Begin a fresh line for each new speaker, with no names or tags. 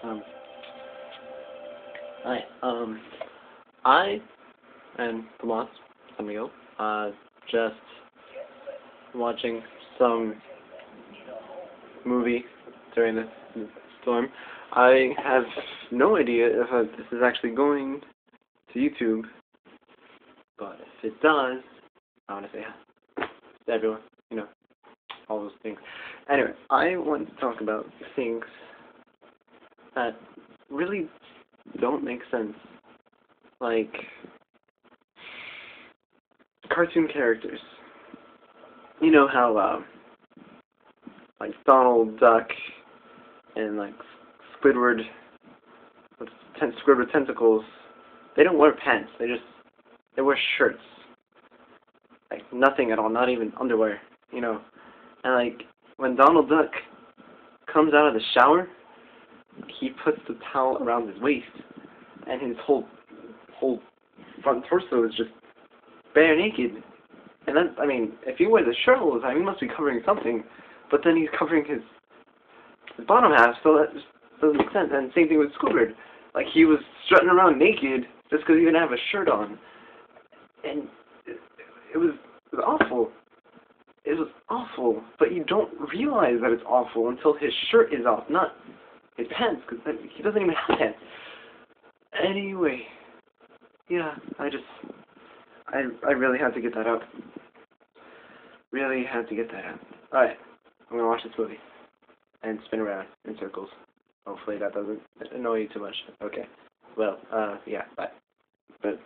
Um, Hi. I and Tomas, amigo, just watching some movie during this storm. I have no idea if this is actually going to YouTube, but if it does, I want to say hi to everyone, all those things. Anyway, I want to talk about things that really don't make sense. Like cartoon characters. You know how like Donald Duck and like Squidward with Squidward tentacles, they don't wear pants, they wear shirts. Like nothing at all, not even underwear, And like when Donald Duck comes out of the shower, he puts the towel around his waist and his whole front torso is just bare naked. And then, if he wears a shirt all the time, he must be covering something. But then he's covering his bottom half, so that just doesn't make sense. And same thing with Squidward. Like, he was strutting around naked just because he didn't have a shirt on. And it was awful. It was awful. But you don't realize that it's awful until his shirt is off, not his pants, because he doesn't even have pants. Anyway, yeah, I really had to get that out. Really had to get that out. Alright, I'm gonna watch this movie. And spin around in circles. Hopefully that doesn't annoy you too much. Okay. Well, yeah, bye. But